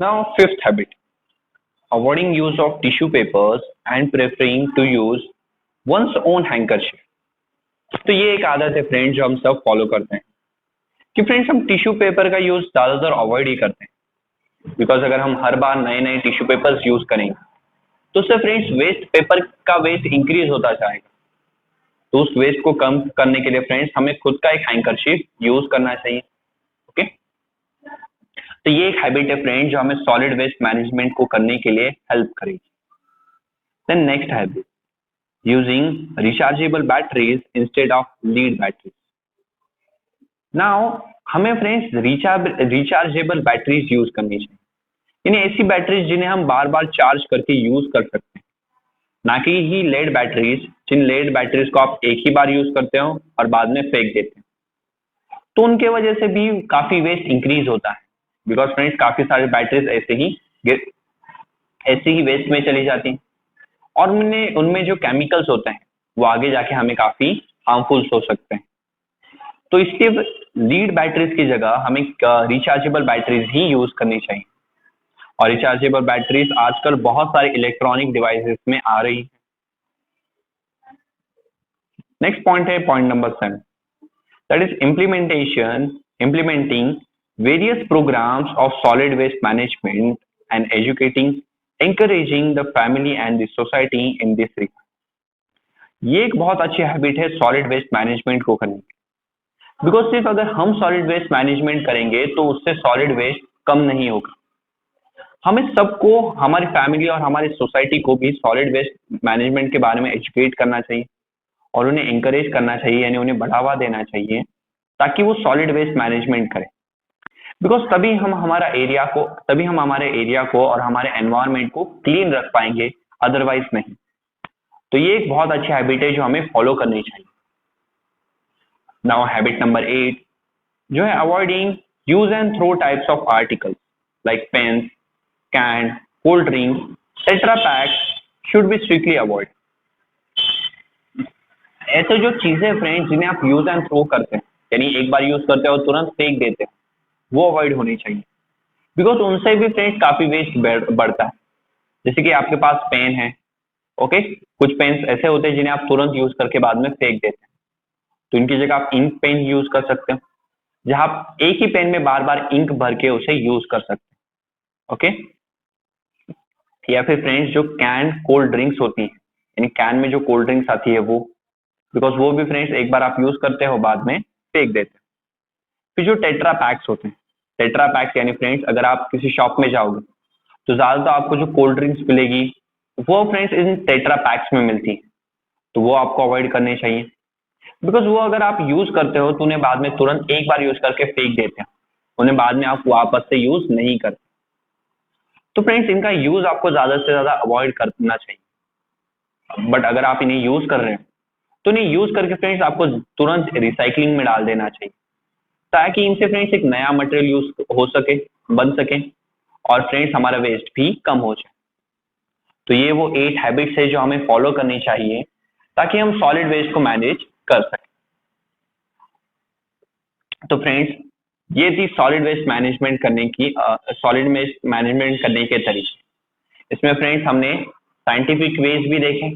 Now, fifth habit, avoiding use of tissue papers and preferring to use one's own handkerchief. तो ये एक आदत है फ्रेंड्स जो हम सब फॉलो करते हैं कि फ्रेंड्स हम टिश्यू पेपर का यूज ज्यादातर अवॉइड ही करते हैं, बिकॉज अगर हम हर बार नए नए टिश्यू पेपर्स यूज करेंगे तो उससे फ्रेंड्स वेस्ट पेपर का वेस्ट इंक्रीज होता जाएगा। तो उस वेस्ट को कम करने के लिए फ्रेंड्स हमें खुद का एक हैंकरशीफ यूज करना चाहिए। ओके, तो ये एक हैबिट है फ्रेंड्स जो हमें सॉलिड वेस्ट मैनेजमेंट को करने के लिए हेल्प करेगी। Then next habit, using rechargeable batteries instead of lead batteries. Now हमें फ्रेंड्स रिचार्जेबल बैटरीज यूज करनी चाहिए, यानी ऐसी बैटरीज जिन्हें हम बार बार चार्ज करके यूज कर सकते हैं, ना कि ही लेड बैटरीज, जिन लेड बैटरीज को आप एक ही बार यूज करते हो और बाद में फेंक देते हैं। तो उनके वजह से भी काफी वेस्ट इंक्रीज होता है, बिकॉज फ्रेंड्स काफी सारी बैटरीज ऐसे ही वेस्ट में चली जाती हैं और उनमें जो केमिकल्स होते हैं वो आगे जाके हमें काफी हार्मफुल हो सकते हैं। तो इसके लीड बैटरीज की जगह हमें रिचार्जेबल बैटरीज ही यूज करनी चाहिए, और रिचार्जेबल बैटरीज आजकल बहुत सारे इलेक्ट्रॉनिक डिवाइसेस में आ रही है। नेक्स्ट पॉइंट है point number 7, that is implementing various programs of solid waste management and encouraging the family and the society in this regard. ये एक बहुत अच्छी हैबिट है सॉलिड वेस्ट मैनेजमेंट को करने की, बिकॉज सिर्फ अगर हम सॉलिड वेस्ट मैनेजमेंट करेंगे तो उससे सॉलिड वेस्ट कम नहीं होगा। हमें सबको, हमारी फैमिली और हमारी सोसाइटी को भी सॉलिड वेस्ट मैनेजमेंट के बारे में एजुकेट करना चाहिए और उन्हें एंकरेज करना चाहिए, यानी उन्हें बढ़ावा देना चाहिए ताकि वो सॉलिड वेस्ट मैनेजमेंट करें। बिकॉज तभी हम हमारे एरिया को और हमारे एनवायरमेंट को क्लीन रख पाएंगे, अदरवाइज नहीं। तो ये एक बहुत अच्छी हैबिट है जो हमें फॉलो करनी चाहिए। नाउ हैबिट नंबर 8 जो है avoiding use and throw types of articles like pens, can, cold drink, Tetra Pak should be strictly avoid. ऐसे जो चीजें फ्रेंड्स जिन्हें आप यूज एंड थ्रो करते हैं, यानी एक बार यूज करते हो तुरंत फेंक देते हैं, वो अवॉइड होनी चाहिए, बिकॉज उनसे भी फ्रेंड्स काफी वेस्ट बढ़ता है। जैसे कि आपके पास पेन है, ओके, कुछ पेन्स ऐसे होते हैं जिन्हें आप तुरंत यूज करके बाद में फेंक देते हैं, तो इनकी जगह आप इंक पेन यूज कर सकते हो, जहां आप एक ही पेन में बार बार इंक भर के उसे यूज कर सकते हैं। ओके, या फिर फ्रेंड्स जो कैन कोल्ड ड्रिंक्स होती है, यानी कैन में जो कोल्ड ड्रिंक्स आती है वो, बिकॉज वो भी फ्रेंड्स एक बार आप यूज करते हो बाद में फेंक देते हैं। फिर जो टेट्रा पैक्स होते हैं, टेट्रा पैक्स यानी फ्रेंड्स अगर आप किसी शॉप में जाओगे तो ज्यादातर आपको जो कोल्ड ड्रिंक्स मिलेगी वो फ्रेंड्स इन टेट्रा पैक्स में मिलती है, तो वो आपको अवॉइड करने चाहिए, बिकॉज वो अगर आप यूज करते हो तो उन्हें बाद में तुरंत एक बार यूज करके फेंक देते हैं, उन्हें बाद में आप वापस से यूज नहीं करते। तो फ्रेंड्स इनका यूज आपको ज्यादा से ज्यादा अवॉइड करना चाहिए, बट अगर आप इन्हें यूज कर रहे हैं तो इन्हें यूज करके फ्रेंड्स आपको तुरंत रिसाइकलिंग में डाल देना चाहिए, ताकि इनसे फ्रेंड्स एक नया मटेरियल यूज हो सके, बन सके, और फ्रेंड्स हमारा वेस्ट भी कम हो जाए। तो ये वो 8 हैबिट्स है जो हमें फॉलो करनी चाहिए ताकि हम सॉलिड वेस्ट को मैनेज कर सकें। तो फ्रेंड्स ये थी सॉलिड वेस्ट मैनेजमेंट करने के तरीके। इसमें फ्रेंड्स हमने साइंटिफिक वेज भी देखे,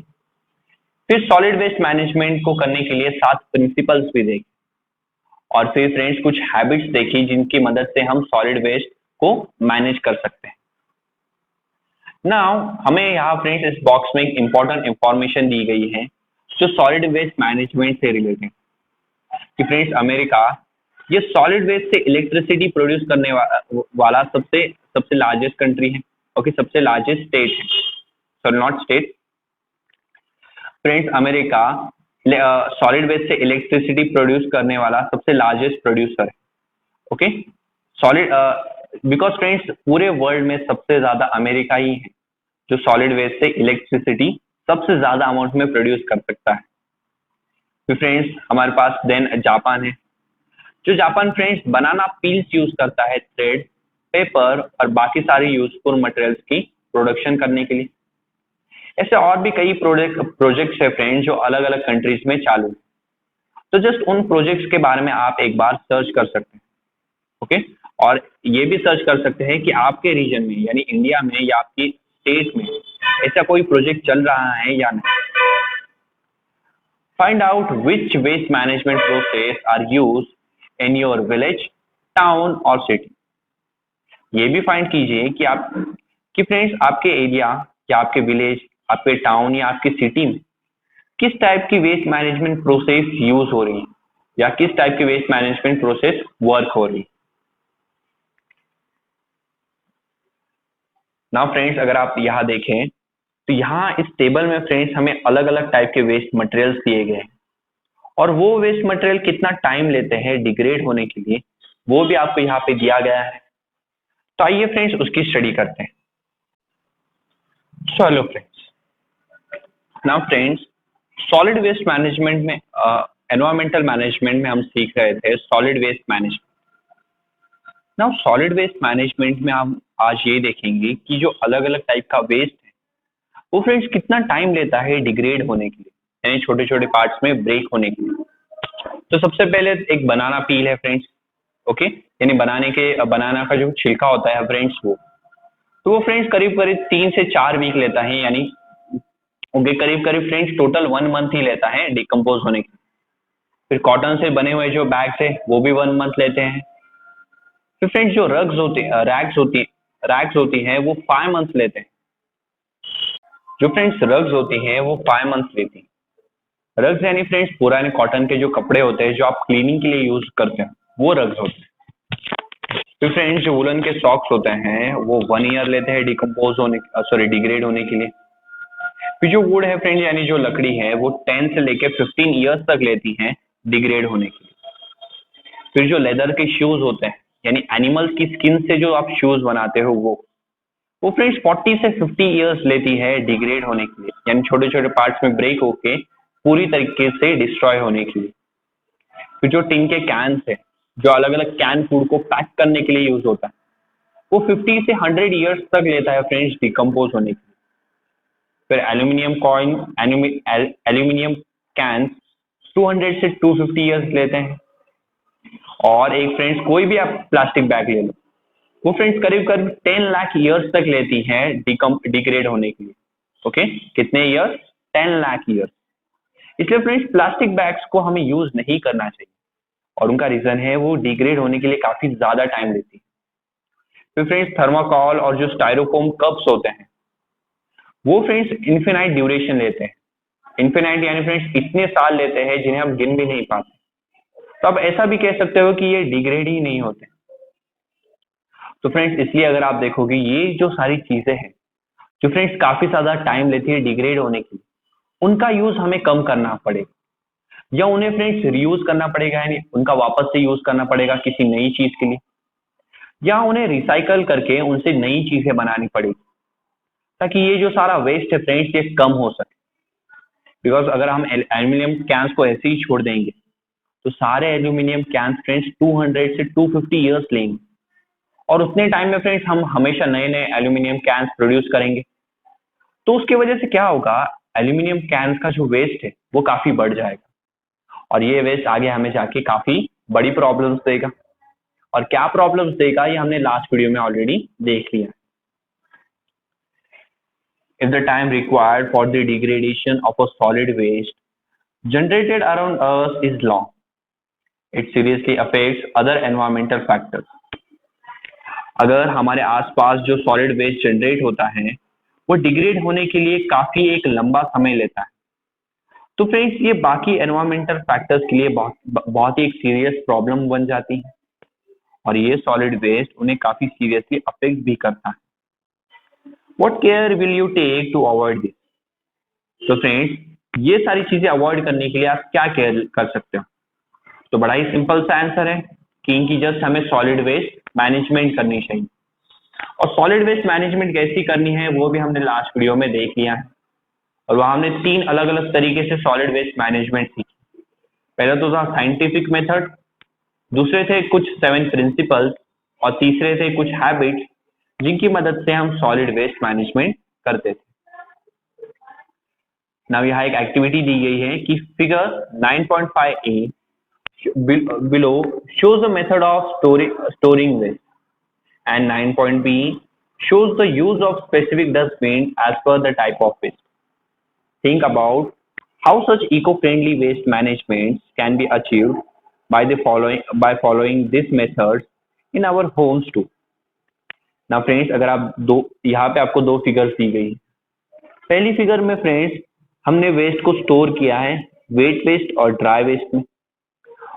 फिर सॉलिड वेस्ट मैनेजमेंट को करने के लिए 7 प्रिंसिपल्स भी देखे, और फिर फ्रेंड्स कुछ हैबिट्स देखी जिनकी मदद से हम सॉलिड वेस्ट को मैनेज कर सकते हैं। नाउ हमें यहाँ फ्रेंड्स इस बॉक्स में एक इंपॉर्टेंट इंफॉर्मेशन दी गई है जो सॉलिड वेस्ट मैनेजमेंट से रिलेटेड, कि फ्रेंड्स अमेरिका ये सॉलिड वेस्ट से इलेक्ट्रिसिटी प्रोड्यूस करने वाला सबसे लार्जेस्ट कंट्री है, ओके, सबसे लार्जेस्ट स्टेट है, sorry not state, friends America solid waste से इलेक्ट्रिसिटी प्रोड्यूस करने वाला सबसे लार्जेस्ट प्रोड्यूसर है। ओके, सॉलिड बिकॉज फ्रेंड्स पूरे वर्ल्ड में सबसे ज्यादा अमेरिका ही है जो सॉलिड वेस्ट से इलेक्ट्रिसिटी सबसे ज्यादा अमाउंट में प्रोड्यूस कर सकता है। फिर फ्रेंड्स हमारे पास देन जापान है, जो जापान फ्रेंड्स बनाना पील्स यूज करता है थ्रेड, पेपर और बाकी सारे यूजफुल मटेरियल्स की प्रोडक्शन करने के लिए। ऐसे और भी कई प्रोजेक्ट्स है फ्रेंड्स जो अलग अलग कंट्रीज में चालू है, तो जस्ट उन प्रोजेक्ट्स के बारे में आप एक बार सर्च कर सकते हैं। ओके, और ये भी सर्च कर सकते हैं कि आपके रीजन में यानी इंडिया में या आपकी स्टेट में ऐसा कोई प्रोजेक्ट चल रहा है या नहीं। Find out which waste management process are use in your village, town और सिटी। ये भी फाइंड कीजिए कि आप कि फ्रेंड्स आपके एरिया या आपके विलेज, आपके टाउन या आपकी सिटी में किस टाइप की वेस्ट मैनेजमेंट प्रोसेस यूज हो रही है या किस टाइप की वेस्ट मैनेजमेंट प्रोसेस वर्क हो रही है। नाउ फ्रेंड्स अगर आप यहाँ देखें तो यहाँ इस टेबल में फ्रेंड्स हमें अलग अलग टाइप के वेस्ट मटेरियल्स दिए गए हैं और वो वेस्ट मटेरियल कितना टाइम लेते हैं डिग्रेड होने के लिए वो भी आपको यहाँ पे दिया गया है। तो आइए फ्रेंड्स उसकी स्टडी करते हैं। चलो friends, now friends solid waste management में एनवायरमेंटल मैनेजमेंट में हम सीख रहे थे solid waste management. Now solid waste management में हम आज ये देखेंगे कि जो अलग अलग टाइप का वेस्ट है वो फ्रेंड्स कितना टाइम लेता है डिग्रेड होने के लिए यानी छोटे छोटे पार्ट्स में ब्रेक होने के लिए। तो सबसे पहले एक बनाना पील है फ्रेंड्स, ओके, यानी बनाना का जो छिलका होता है फ्रेंड्स वो फ्रेंड्स करीब करीब 3 से 4 वीक लेता है, यानी ओके करीब करीब फ्रेंड्स टोटल 1 मंथ ही लेता है डिकम्पोज होने के। फिर कॉटन से बने हुए जो बैग्स है वो भी 1 मंथ लेते हैं। फिर फ्रेंड्स जो रैग्स होती हैं वो 5 मंथ लेते हैं। जो फ्रेंड्स रग्स होती हैं वो 5 मंथ लेती हैं। रग्स यानी फ्रेंड्स पुराने कॉटन के जो कपड़े होते हैं जो आप क्लीनिंग के लिए यूज करते हैं वो रग्स होते हैं। फिर फ्रेंड्स जो वुलन के सॉक्स होते हैं वो 1 ईयर लेते हैं डिग्रेड होने के लिए। फिर जो वुड है फ्रेंड्स यानी जो लकड़ी है वो 10 से लेकर 15 ईयर्स तक लेती हैं डिग्रेड होने के लिए। फिर जो लेदर के शूज होते हैं यानी एनिमल्स की स्किन से जो आप शूज बनाते हो वो फ्रेंड्स 40 से 50 ईयर्स लेती है डिग्रेड होने के लिए, यानी छोटे छोटे पार्ट्स में ब्रेक होके पूरी तरीके से डिस्ट्रॉय होने के लिए। फिर जो टिन के कैंस है जो अलग अलग कैन फूड को पैक करने के लिए यूज होता है वो 50 से 100 ईयर्स तक लेता है फ्रेंड्स डिकम्पोज होने के लिए। फिर एल्यूमिनियम कैंस 200 से 250 ईयर्स लेते हैं। और एक फ्रेंड्स कोई भी आप प्लास्टिक बैग ले लो वो फ्रेंड्स करीब करीब 10 लाख ईयर्स तक लेती हैं डिग्रेड होने के लिए। ओके, कितने ईयर्स? 10 लाख ईयर्स। इसलिए फ्रेंड्स प्लास्टिक बैग्स को हमें यूज नहीं करना चाहिए और उनका रीजन है वो डिग्रेड होने के लिए काफी ज्यादा टाइम लेती है। फिर फ्रेंड्स थर्माकोल और जो स्टाइरोफोम कप्स होते हैं वो फ्रेंड्स इन्फिनाइट ड्यूरेशन लेते हैं। इन्फिनाइट यानी फ्रेंड्स इतने साल लेते हैं जिन्हें हम गिन भी नहीं पाते। तो आप ऐसा भी कह सकते हो कि ये डिग्रेड ही नहीं होते। तो फ्रेंड्स इसलिए अगर आप देखोगे ये जो सारी चीजें हैं जो फ्रेंड्स काफी ज्यादा टाइम लेती है डिग्रेड होने की, उनका यूज हमें कम करना पड़ेगा या उन्हें फ्रेंड्स रीयूज करना पड़ेगा, यानी उनका वापस से यूज करना पड़ेगा किसी नई चीज के लिए, या उन्हें रिसाइकल करके उनसे नई चीजें बनानी पड़ेगी ताकि ये जो सारा वेस्ट है फ्रेंड्स ये कम हो सके। बिकॉज अगर हम एल्यूमिनियम कैंस को ऐसे ही छोड़ देंगे तो सारे एल्यूमिनियम कैंस फ्रेंड्स 200 से 250 ईयर्स लेंगे और उतने टाइम में फ्रेंड्स हम हमेशा नए नए एल्यूमिनियम कैंस प्रोड्यूस करेंगे। तो उसकी वजह से क्या होगा, एल्यूमिनियम कैंस का जो वेस्ट है वो काफी बढ़ जाएगा और ये वेस्ट आगे हमें जाके काफी बड़ी प्रॉब्लम्स देगा। और क्या प्रॉब्लम्स देगा ये हमने लास्ट वीडियो में ऑलरेडी देख लिया। If the time required for the degradation of a solid waste generated around us is long, it seriously affects other environmental factors. अगर हमारे आसपास जो सॉलिड वेस्ट जनरेट होता है वो डिग्रेड होने के लिए काफी एक लंबा समय लेता है तो फ्रेंड्स ये बाकी एनवायरमेंटल फैक्टर्स के लिए बहुत ही एक सीरियस प्रॉब्लम बन जाती है और ये सॉलिड वेस्ट उन्हें काफी सीरियसली अफेक्ट भी करता है। What care will you take to avoid this? तो फ्रेंड्स ये सारी चीजें अवॉइड करने के लिए आप क्या केयर कर सकते हो? तो बड़ा ही सिंपल सा आंसर है कि इनकी जस्ट हमें सॉलिड वेस्ट मैनेजमेंट करनी चाहिए। और सॉलिड वेस्ट मैनेजमेंट कैसी करनी है वो भी हमने लास्ट वीडियो में देख लिया है और वहां हमने 3 अलग अलग तरीके से सॉलिड वेस्ट मैनेजमेंट सीखी। पहला तो था साइंटिफिक मेथड, दूसरे थे कुछ 7 प्रिंसिपल्स और तीसरे थे कुछ हैबिट्स जिनकी मदद से हम सॉलिड वेस्ट मैनेजमेंट करते थे। नाउ यहाँ एक एक्टिविटी दी गई है कि figure 9.5a below shows the method of storing waste। and 9.b shows the use of specific dustbin as per the type of waste. Think about how such eco-friendly waste management can be achieved by following these methods in our homes too. ना friends, अगर आप दो, यहाँ पे आपको दो figures दी गई। पहली फिगर में फ्रेंड्स हमने वेस्ट को स्टोर किया है वेट वेस्ट और ड्राई वेस्ट में,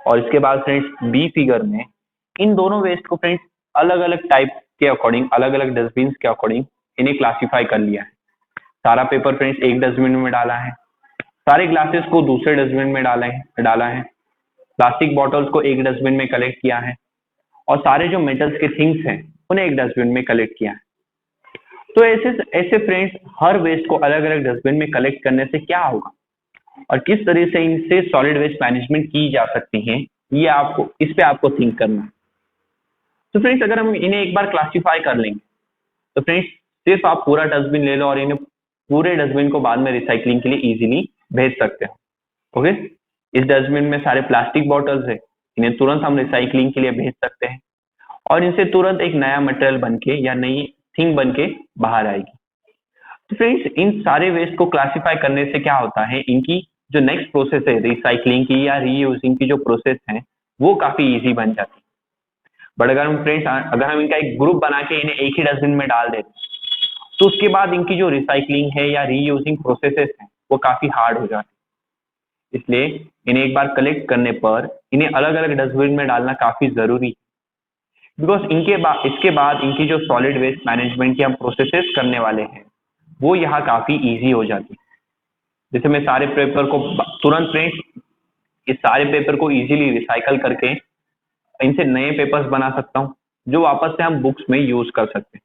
और इसके बाद फ्रेंड्स बी फिगर में इन दोनों वेस्ट को फ्रेंड्स अलग अलग टाइप के अकॉर्डिंग, अलग अलग डस्टबिन के अकॉर्डिंग इन्हें क्लासिफाई कर लिया है। सारा पेपर फ्रेंड्स एक डस्टबिन में डाला है, सारे ग्लासेस को दूसरे डस्टबिन में डाला है, प्लास्टिक बॉटल्स को एक डस्टबिन में कलेक्ट किया है, और सारे जो मेटल्स के थिंग्स हैं उन्हें एक डस्टबिन में कलेक्ट किया है। तो ऐसे ऐसे फ्रेंड्स हर वेस्ट को अलग अलग डस्टबिन में कलेक्ट करने से क्या होगा और किस तरह से इनसे सॉलिड वेस्ट मैनेजमेंट की जा सकती है, ये आपको इस पे आपको थिंक करना है। तो फ्रेंड्स अगर हम इन्हें एक बार क्लासिफाई कर लेंगे तो फ्रेंड्स सिर्फ आप पूरा डस्टबिन ले लो और इन्हें पूरे डस्टबिन को बाद में रिसाइकलिंग के लिए इजीली भेज सकते हो। ओके, इस डस्टबिन में सारे प्लास्टिक बॉटल्स है, इन्हें तुरंत हम रिसाइकलिंग के लिए भेज सकते हैं और इनसे तुरंत एक नया मटेरियल बनके या नई थिंग बनके बाहर आएगी। तो फ्रेंड्स इन सारे वेस्ट को क्लासिफाई करने से क्या होता है, इनकी जो नेक्स्ट प्रोसेस है रिसाइकलिंग की या रीयूजिंग की जो प्रोसेस है वो काफी इजी बन जाती है। बट अगर हम फ्रेंड्स अगर हम इनका एक ग्रुप बना के इन्हें एक ही डस्टबिन में डाल देते तो उसके बाद इनकी जो रिसाइकलिंग है या रीयूजिंग प्रोसेसेस है वो काफी हार्ड हो जाती है। इसलिए इन्हें एक बार कलेक्ट करने पर इन्हें अलग अलग डस्टबिन में डालना काफी जरूरी है, बिकॉज इसके बाद इनकी जो सॉलिड वेस्ट मैनेजमेंट की हम प्रोसेसेस करने वाले हैं वो यहाँ काफी इजी हो जाती है। जैसे मैं सारे पेपर को तुरंत फ्रेंड्स इस सारे पेपर को इजीली रिसाइकल करके इनसे नए पेपर्स बना सकता हूँ जो वापस से हम बुक्स में यूज कर सकते हैं।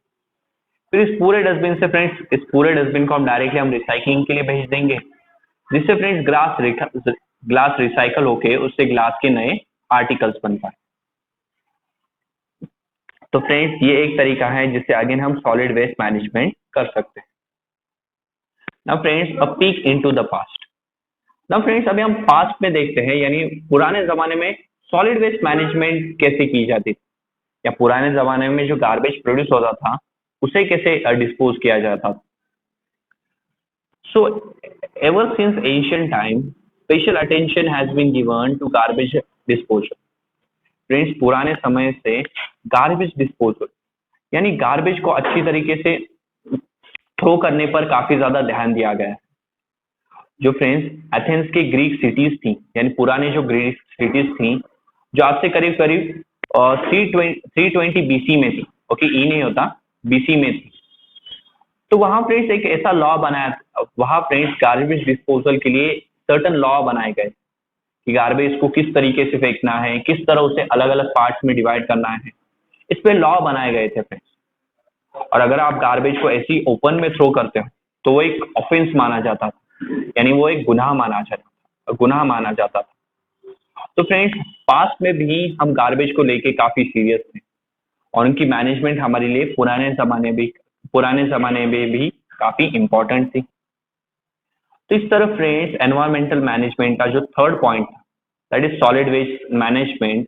फिर इस पूरे डस्टबिन से फ्रेंड्स इस पूरे डस्टबिन को हम डायरेक्टली हम रिसाइकलिंग के लिए भेज देंगे, जिससे फ्रेंड्स ग्लास रिसाइकल होके उससे ग्लास के नए आर्टिकल्स बन पाए। तो फ्रेंड्स ये एक तरीका है जिससे अगेन हम सॉलिड वेस्ट मैनेजमेंट कर सकते हैं। Now friends a peak into the past. Now friends अभी हम पास्ट में देखते हैं, यानी पुराने जमाने में सॉलिड वेस्ट मैनेजमेंट कैसे की जाती थी, या पुराने जमाने में जो गार्बेज प्रोड्यूस होता था उसे कैसे डिस्पोज किया जाता था। So ever since ancient time special attention has been given to garbage disposal. Friends पुराने समय से गार्बेज डिस्पोजल यानी गार्बेज को अच्छी तरीके से थ्रो करने पर काफी ज्यादा ध्यान दिया गया है। जो फ्रेंड्स एथेंस के ग्रीक सिटीज थी, यानी पुराने जो ग्रीक सिटीज थी जो आज से करीब करीब 320 बीसी में थी, ओके ई नहीं होता, बीसी में थी। तो वहां फ्रेंड्स एक ऐसा लॉ बनाया, वहां फ्रेंड्स गार्बेज डिस्पोजल के लिए सर्टन लॉ बनाए गए कि गार्बेज को किस तरीके से फेंकना है, किस तरह उसे अलग अलग पार्ट्स में डिवाइड करना है, इस पे लॉ बनाए गए थे फ्रेंड्स। और अगर आप गार्बेज को ऐसी ओपन में थ्रो करते हो तो वो एक ऑफेंस माना जाता था, यानी वो एक गुनाह माना जाता था। तो फ्रेंड्स पास्ट में भी हम गार्बेज को लेके काफी सीरियस थे और उनकी मैनेजमेंट हमारे लिए पुराने जमाने में भी काफी इंपॉर्टेंट थी। तो इस तरह फ्रेंड्स एनवायरमेंटल मैनेजमेंट का जो थर्ड पॉइंट था that is solid waste management,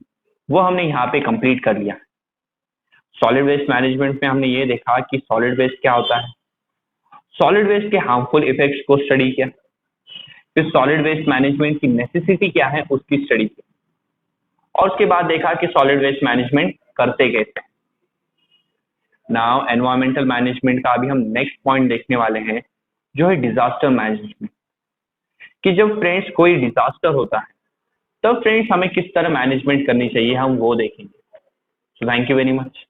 वो हमने यहाँ पे कंप्लीट कर लिया। सॉलिड वेस्ट मैनेजमेंट में हमने ये देखा कि सॉलिड वेस्ट क्या होता है, सॉलिड वेस्ट के हार्मफुल इफेक्ट्स को स्टडी किया, फिर सॉलिड वेस्ट मैनेजमेंट की नेसेसिटी क्या है उसकी स्टडी की, और उसके बाद देखा कि सॉलिड वेस्ट मैनेजमेंट करते कैसे। नाउ एनवायरमेंटल मैनेजमेंट का अभी हम नेक्स्ट पॉइंट देखने वाले हैं जो है डिजास्टर मैनेजमेंट, कि जब फ्रेंड्स कोई डिजास्टर होता है तब फ्रेंड्स हमें किस तरह मैनेजमेंट करनी चाहिए हम वो देखेंगे। So thank you very much.